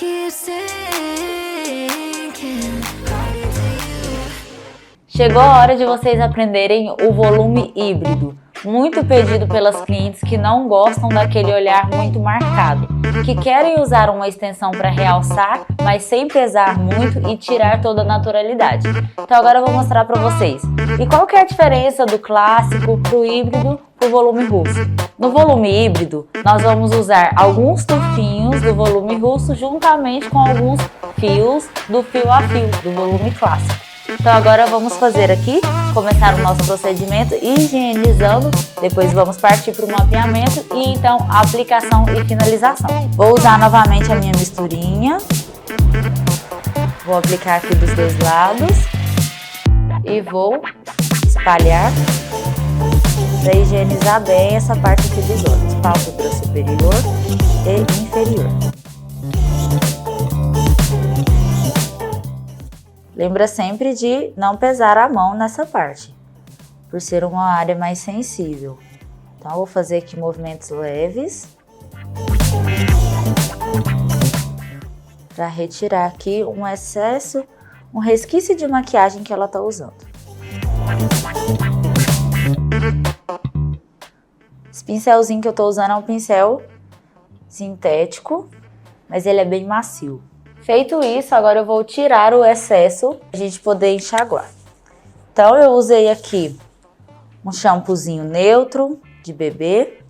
keep sinking. Chegou a hora de vocês aprenderem o volume híbrido, muito pedido pelas clientes que não gostam daquele olhar muito marcado, que querem usar uma extensão para realçar, mas sem pesar muito e tirar toda a naturalidade. Então agora eu vou mostrar para vocês. E qual que é a diferença do clássico para o híbrido para o volume russo? No volume híbrido, nós vamos usar alguns tufinhos do volume russo juntamente com alguns fios do fio a fio do volume clássico. Então agora vamos fazer aqui, começar o nosso procedimento higienizando, depois vamos partir para o mapeamento e então a aplicação e finalização. Vou usar novamente a minha misturinha, vou aplicar aqui dos dois lados e vou espalhar para higienizar bem essa parte aqui dos olhos, pálpebra superior e inferior. Lembra sempre de não pesar a mão nessa parte, por ser uma área mais sensível. Então, eu vou fazer aqui movimentos leves para retirar aqui um excesso, um resquício de maquiagem que ela está usando. Esse pincelzinho que eu estou usando é um pincel sintético, mas ele é bem macio. Feito isso, agora eu vou tirar o excesso para a gente poder enxaguar. Então, eu usei aqui um shampoozinho neutro de bebê,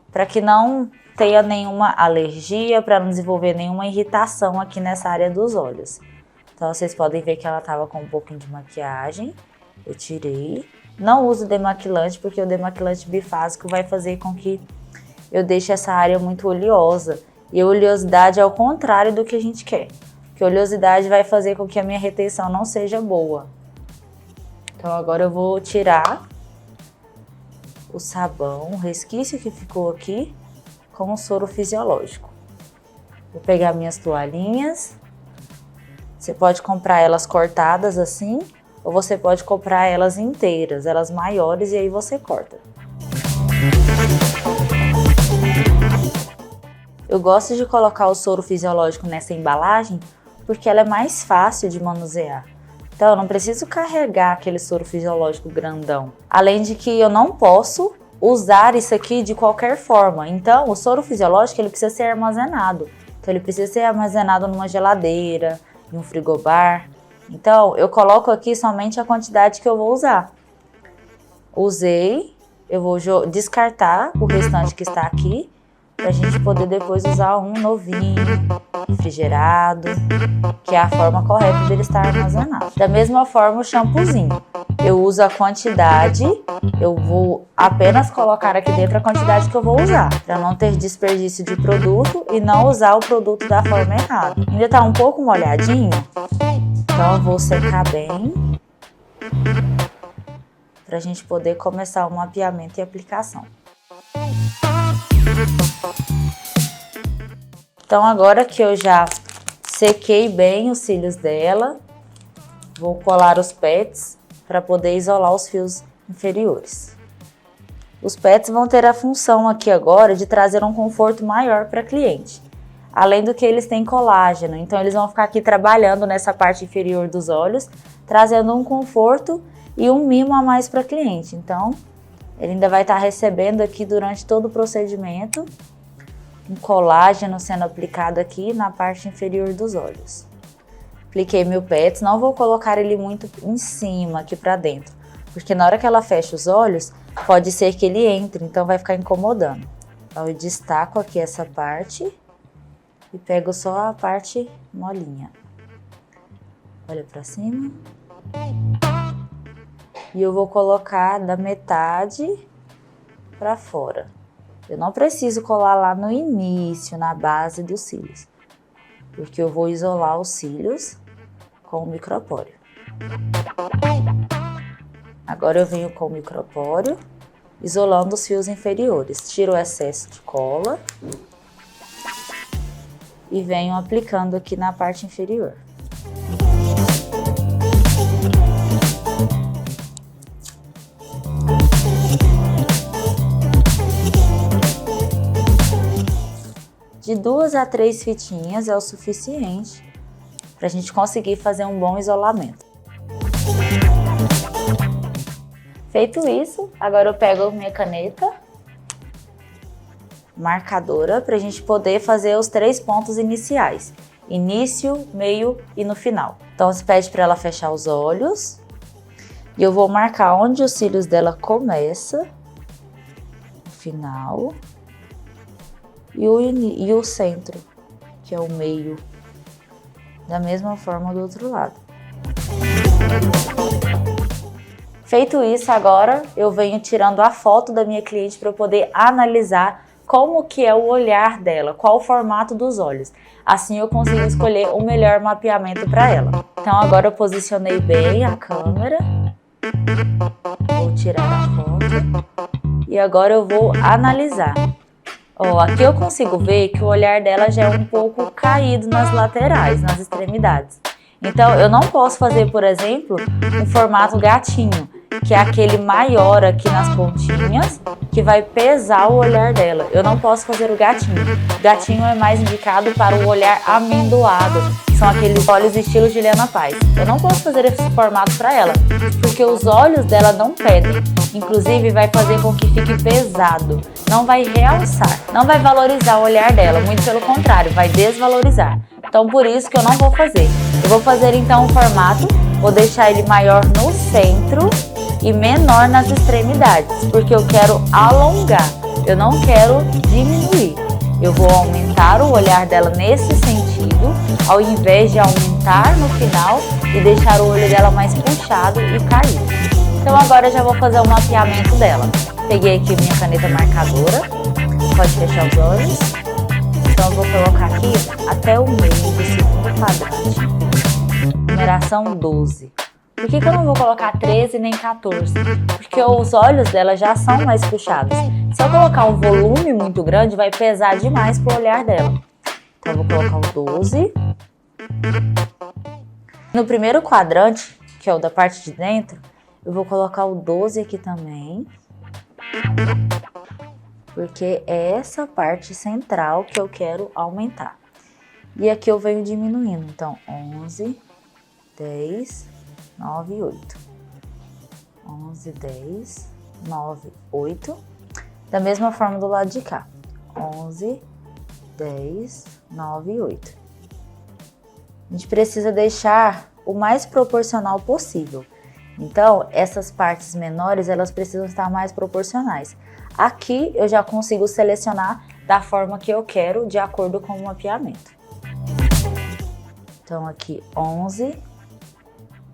para que não tenha nenhuma alergia, para não desenvolver nenhuma irritação aqui nessa área dos olhos. Então, vocês podem ver que ela estava com um pouquinho de maquiagem, eu tirei. Não uso demaquilante, porque o demaquilante bifásico vai fazer com que eu deixe essa área muito oleosa. E a oleosidade é o contrário do que a gente quer. Porque a oleosidade vai fazer com que a minha retenção não seja boa. Então agora eu vou tirar o sabão, o resquício que ficou aqui, com o soro fisiológico. Vou pegar minhas toalhinhas. Você pode comprar elas cortadas assim, ou você pode comprar elas inteiras, elas maiores, e aí você corta. Eu gosto de colocar o soro fisiológico nessa embalagem porque ela é mais fácil de manusear. Então eu não preciso carregar aquele soro fisiológico grandão. Além de que eu não posso usar isso aqui de qualquer forma. Então o soro fisiológico ele precisa ser armazenado. Então ele precisa ser armazenado numa geladeira, em um frigobar. Então eu coloco aqui somente a quantidade que eu vou usar. Usei, eu vou descartar o restante que está aqui, para a gente poder depois usar um novinho, refrigerado, que é a forma correta dele estar armazenado. Da mesma forma o shampoozinho, eu uso a quantidade, eu vou apenas colocar aqui dentro a quantidade que eu vou usar, para não ter desperdício de produto e não usar o produto da forma errada. Ainda está um pouco molhadinho, então eu vou secar bem, para a gente poder começar o mapeamento e aplicação. Então agora que eu já sequei bem os cílios dela, vou colar os pets para poder isolar os fios inferiores. Os pets vão ter a função aqui agora de trazer um conforto maior para a cliente. Além do que eles têm colágeno, então eles vão ficar aqui trabalhando nessa parte inferior dos olhos, trazendo um conforto e um mimo a mais para a cliente. Então ele ainda vai estar recebendo aqui durante todo o procedimento um colágeno sendo aplicado aqui na parte inferior dos olhos. Apliquei meu pets, não vou colocar ele muito em cima aqui para dentro, porque na hora que ela fecha os olhos, pode ser que ele entre, então vai ficar incomodando. Então eu destaco aqui essa parte e pego só a parte molinha. Olha para cima. E eu vou colocar da metade para fora. Eu não preciso colar lá no início, na base dos cílios, porque eu vou isolar os cílios com o micropóreo. Agora eu venho com o micropóreo, isolando os fios inferiores. Tiro o excesso de cola e venho aplicando aqui na parte inferior. De 2 a 3 fitinhas é o suficiente para a gente conseguir fazer um bom isolamento. Feito isso, agora eu pego minha caneta marcadora para a gente poder fazer os 3 pontos iniciais. Início, meio e no final. Então você pede para ela fechar os olhos. E eu vou marcar onde os cílios dela começa, final, e o centro, que é o meio. Da mesma forma do outro lado. Feito isso, agora eu venho tirando a foto da minha cliente para eu poder analisar como que é o olhar dela, qual o formato dos olhos. Assim eu consigo escolher o melhor mapeamento para ela. Então agora eu posicionei bem a câmera. Vou tirar a foto. E agora eu vou analisar. Ó, aqui eu consigo ver que o olhar dela já é um pouco caído nas laterais, nas extremidades. Então eu não posso fazer, por exemplo, um formato gatinho, que é aquele maior aqui nas pontinhas, que vai pesar o olhar dela. Eu não posso fazer o gatinho. O gatinho é mais indicado para o olhar amendoado, que são aqueles olhos estilo Juliana Paz. Eu não posso fazer esse formato para ela, porque os olhos dela não pedem. Inclusive vai fazer com que fique pesado. Não vai realçar, não vai valorizar o olhar dela, muito pelo contrário, vai desvalorizar. Então por isso que eu não vou fazer. Eu vou fazer então o formato, vou deixar ele maior no centro e menor nas extremidades, porque eu quero alongar, eu não quero diminuir. Eu vou aumentar o olhar dela nesse sentido, ao invés de aumentar no final e deixar o olho dela mais puxado e caído. Então agora eu já vou fazer o mapeamento dela. Peguei aqui minha caneta marcadora, pode fechar os olhos. Então eu vou colocar aqui até o meio do segundo quadrante. Numeração 12. Por que eu não vou colocar 13 nem 14? Porque os olhos dela já são mais puxados. Se eu colocar um volume muito grande, vai pesar demais pro olhar dela. Então eu vou colocar o 12. No primeiro quadrante, que é o da parte de dentro, eu vou colocar o 12 aqui também. Porque é essa parte central que eu quero aumentar. E aqui eu venho diminuindo. Então, 11, 10, 9, 8. 11, 10, 9, 8. Da mesma forma do lado de cá. 11, 10, 9, 8. A gente precisa deixar o mais proporcional possível. Então, essas partes menores, elas precisam estar mais proporcionais. Aqui eu já consigo selecionar da forma que eu quero, de acordo com o mapeamento. Então aqui 11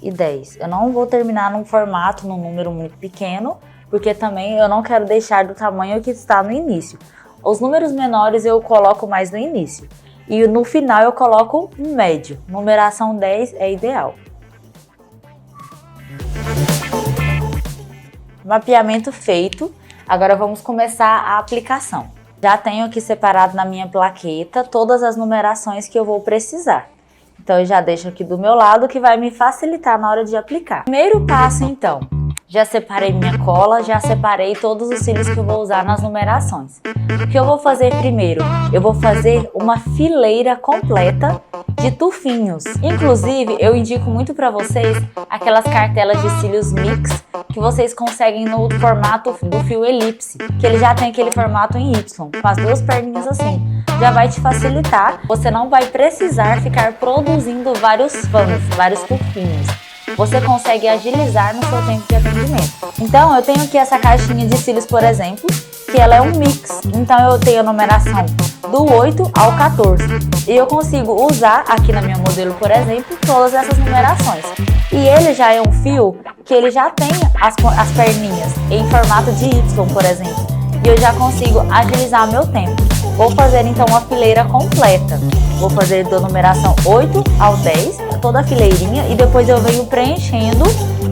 e 10. Eu não vou terminar num formato, num número muito pequeno, porque também eu não quero deixar do tamanho que está no início. Os números menores eu coloco mais no início. E no final eu coloco um médio. Numeração 10 é ideal. Mapeamento feito. Agora vamos começar a aplicação. Já tenho aqui separado na minha plaqueta todas as numerações que eu vou precisar. Então eu já deixo aqui do meu lado, que vai me facilitar na hora de aplicar. Primeiro passo então, já separei minha cola, já separei todos os cílios que eu vou usar nas numerações. O que eu vou fazer primeiro? Eu vou fazer uma fileira completa de tufinhos. Inclusive, eu indico muito para vocês aquelas cartelas de cílios mix que vocês conseguem no formato do fio elipse, que ele já tem aquele formato em Y, com as duas perninhas assim. Já vai te facilitar, você não vai precisar ficar produzindo vários fãs, vários tufinhos. Você consegue agilizar no seu tempo de atendimento. Então, eu tenho aqui essa caixinha de cílios, por exemplo, que ela é um mix. Então, eu tenho a numeração do 8 ao 14. E eu consigo usar aqui na minha modelo, por exemplo, todas essas numerações. E ele já é um fio que ele já tem as perninhas em formato de Y, por exemplo. E eu já consigo agilizar meu tempo. Vou fazer então uma fileira completa. Vou fazer da numeração 8 ao 10, toda a fileirinha, e depois eu venho preenchendo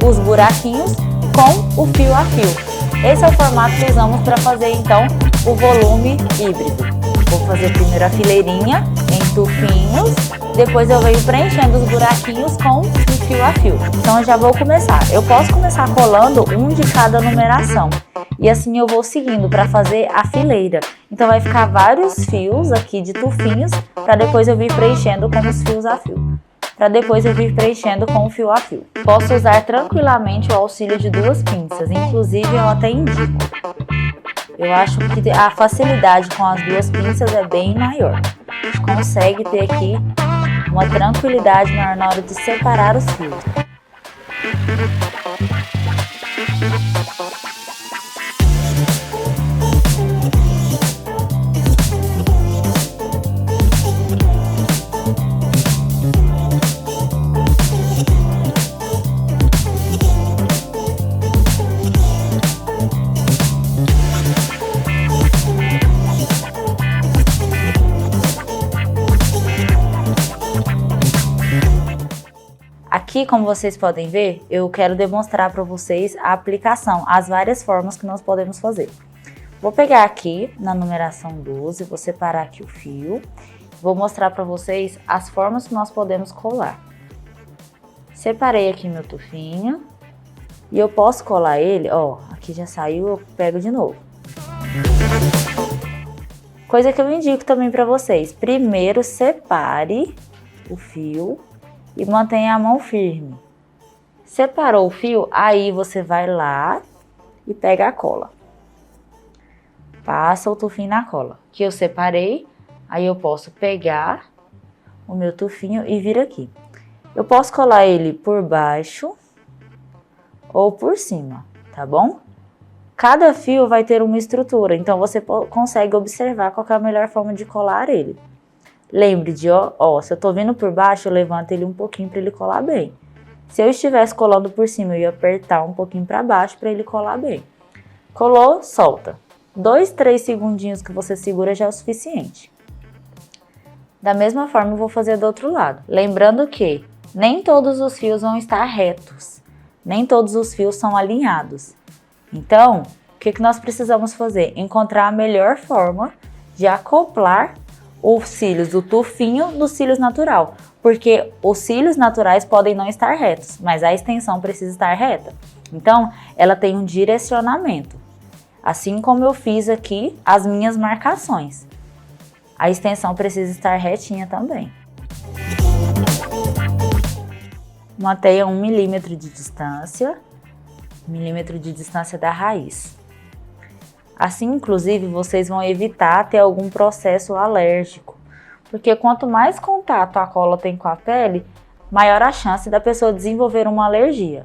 os buraquinhos com o fio a fio. Esse é o formato que usamos para fazer então o volume híbrido. Vou fazer primeiro a fileirinha em tufinhos, depois eu venho preenchendo os buraquinhos com o fio a fio. Então eu já vou começar. Eu posso começar colando um de cada numeração. E assim eu vou seguindo para fazer a fileira. Então vai ficar vários fios aqui de tufinhos, para depois eu vir preenchendo com os fios a fio. Para depois eu vir preenchendo com o fio a fio. Posso usar tranquilamente o auxílio de 2 pinças, inclusive eu até indico. Eu acho que a facilidade com as 2 pinças é bem maior. A gente consegue ter aqui uma tranquilidade maior na hora de separar os fios. Aqui, como vocês podem ver, eu quero demonstrar para vocês a aplicação, as várias formas que nós podemos fazer. Vou pegar aqui na numeração 12, vou separar aqui o fio, vou mostrar para vocês as formas que nós podemos colar. Separei aqui meu tufinho e eu posso colar ele, ó, aqui já saiu, eu pego de novo. Coisa que eu indico também para vocês, primeiro separe o fio e mantenha a mão firme. Separou o fio, aí você vai lá e pega a cola. Passa o tufinho na cola. Que eu separei, aí eu posso pegar o meu tufinho e vir aqui. Eu posso colar ele por baixo ou por cima, tá bom? Cada fio vai ter uma estrutura, então você consegue observar qual que é a melhor forma de colar ele. Lembre de, ó, se eu tô vindo por baixo, eu levanto ele um pouquinho para ele colar bem. Se eu estivesse colando por cima, eu ia apertar um pouquinho para baixo para ele colar bem. Colou, solta. 2, 3 segundinhos que você segura já é o suficiente. Da mesma forma, eu vou fazer do outro lado. Lembrando que nem todos os fios vão estar retos. Nem todos os fios são alinhados. Então, o que nós precisamos fazer? Encontrar a melhor forma de acoplar os cílios do tufinho dos cílios natural, porque os cílios naturais podem não estar retos, mas a extensão precisa estar reta. Então, ela tem um direcionamento, assim como eu fiz aqui as minhas marcações. A extensão precisa estar retinha também. Mantenha 1 milímetro de distância, 1 milímetro de distância da raiz. Assim, inclusive, vocês vão evitar ter algum processo alérgico, porque quanto mais contato a cola tem com a pele, maior a chance da pessoa desenvolver uma alergia.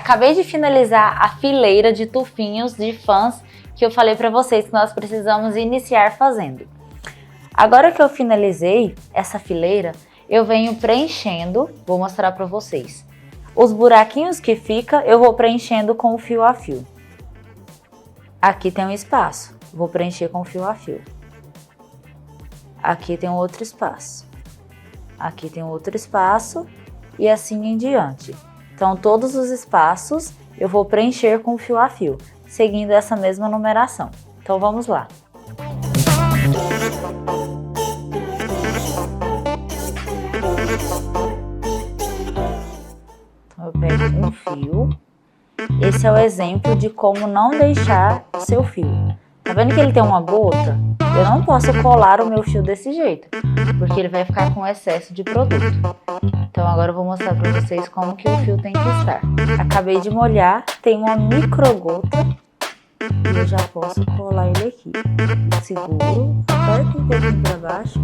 Acabei de finalizar a fileira de tufinhos de fãs que eu falei para vocês que nós precisamos iniciar fazendo. Agora que eu finalizei essa fileira, eu venho preenchendo, vou mostrar para vocês. Os buraquinhos que fica, eu vou preenchendo com o fio a fio. Aqui tem um espaço, vou preencher com o fio a fio. Aqui tem um outro espaço. Aqui tem outro espaço e assim em diante. Então, todos os espaços eu vou preencher com fio a fio, seguindo essa mesma numeração. Então, vamos lá. Então, eu pego um fio. Esse é o exemplo de como não deixar o seu fio. Tá vendo que ele tem uma gota? Eu não posso colar o meu fio desse jeito, porque ele vai ficar com excesso de produto. Então agora eu vou mostrar para vocês como que o fio tem que estar. Acabei de molhar, tem uma micro gota e eu já posso colar ele aqui. Seguro, aperto um pouquinho para baixo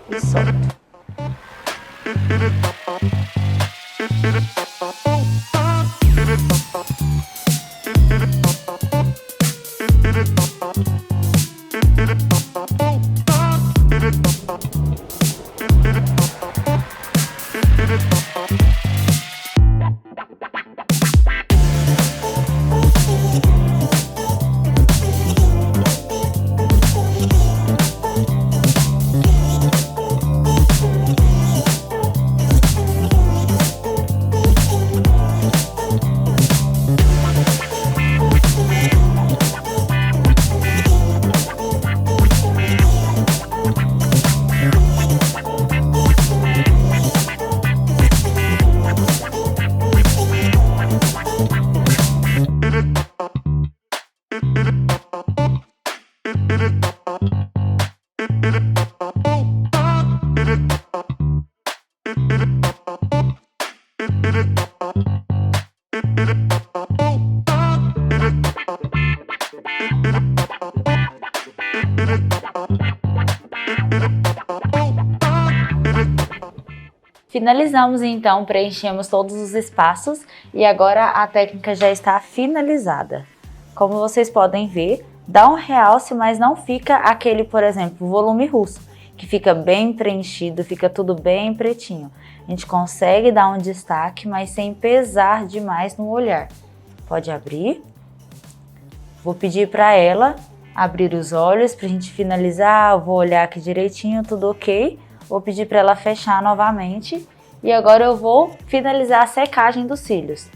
e solto. Finalizamos então, preenchemos todos os espaços e agora a técnica já está finalizada. Como vocês podem ver, dá um realce, mas não fica aquele, por exemplo, volume russo, que fica bem preenchido, fica tudo bem pretinho. A gente consegue dar um destaque, mas sem pesar demais no olhar. Pode abrir. Vou pedir para ela abrir os olhos para a gente finalizar. Eu vou olhar aqui direitinho, tudo ok. Vou pedir para ela fechar novamente e agora eu vou finalizar a secagem dos cílios.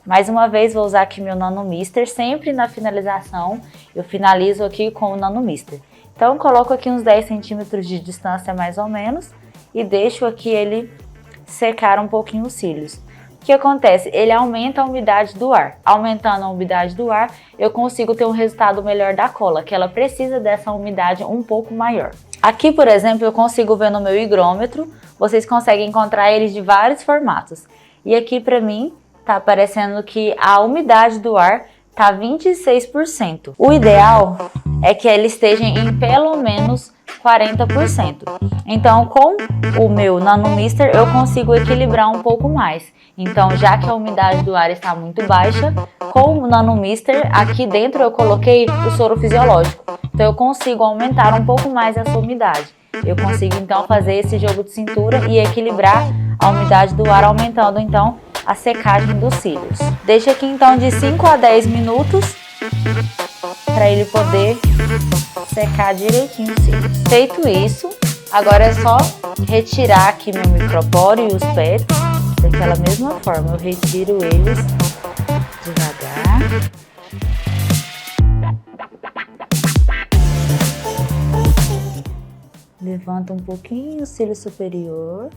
Mais uma vez vou usar aqui meu Nano Mister, sempre na finalização eu finalizo aqui com o Nano Mister. Então eu coloco aqui uns 10 centímetros de distância mais ou menos e deixo aqui ele secar um pouquinho os cílios. O que acontece? Ele aumenta a umidade do ar. Aumentando a umidade do ar, eu consigo ter um resultado melhor da cola, que ela precisa dessa umidade um pouco maior. Aqui, por exemplo, eu consigo ver no meu higrômetro, vocês conseguem encontrar eles de vários formatos. E aqui para mim, tá aparecendo que a umidade do ar tá 26%. O ideal é que ela esteja em pelo menos 40%. Então, com o meu Nano Mister, eu consigo equilibrar um pouco mais. Então, já que a umidade do ar está muito baixa, com o Nano Mister, aqui dentro eu coloquei o soro fisiológico. Então, eu consigo aumentar um pouco mais essa umidade. Eu consigo, então, fazer esse jogo de cintura e equilibrar a umidade do ar, aumentando, então, a secagem dos cílios. Deixa aqui, então, de 5 a 10 minutos para ele poder secar direitinho os cílios. Feito isso, agora é só retirar aqui meu micropóreo e os pets. Daquela mesma forma, eu retiro eles devagar. Levanta um pouquinho o cílio superior.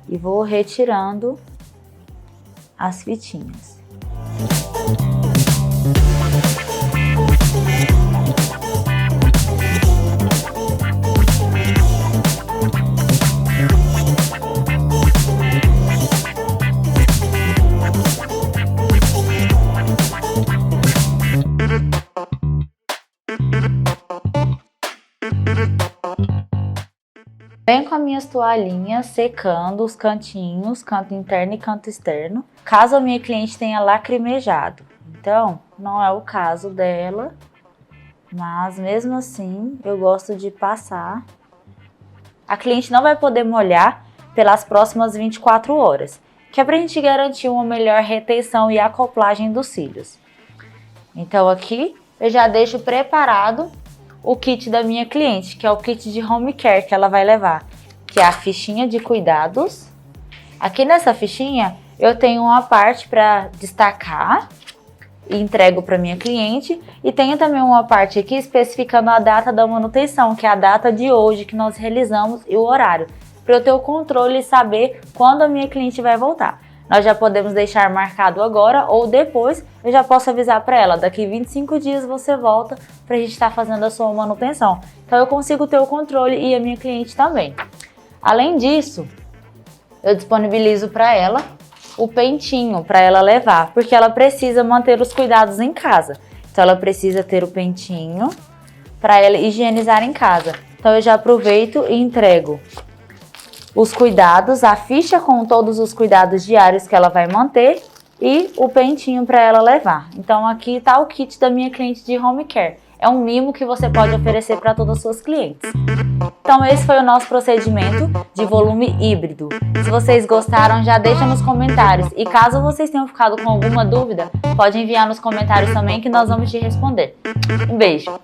E vou retirando as fitinhas. com as minhas toalhinhas secando os cantinhos, canto interno e canto externo, caso a minha cliente tenha lacrimejado. Então, não é o caso dela, mas mesmo assim eu gosto de passar. A cliente não vai poder molhar pelas próximas 24 horas, que é pra gente garantir uma melhor retenção e acoplagem dos cílios. Então aqui eu já deixo preparado o kit da minha cliente, que é o kit de home care que ela vai levar, que é a fichinha de cuidados. Aqui nessa fichinha eu tenho uma parte para destacar e entrego para minha cliente, e tenho também uma parte aqui especificando a data da manutenção, que é a data de hoje que nós realizamos e o horário, para eu ter o controle e saber quando a minha cliente vai voltar. Nós já podemos deixar marcado agora ou depois eu já posso avisar para ela, daqui 25 dias você volta para a gente estar fazendo a sua manutenção. Então eu consigo ter o controle e a minha cliente também. Além disso, eu disponibilizo para ela o pentinho para ela levar, porque ela precisa manter os cuidados em casa. Então ela precisa ter o pentinho para ela higienizar em casa. Então eu já aproveito e entrego os cuidados, a ficha com todos os cuidados diários que ela vai manter e o pentinho para ela levar. Então aqui está o kit da minha cliente de home care. É um mimo que você pode oferecer para todas as suas clientes. Então esse foi o nosso procedimento de volume híbrido. Se vocês gostaram, já deixa nos comentários. E caso vocês tenham ficado com alguma dúvida, pode enviar nos comentários também que nós vamos te responder. Um beijo!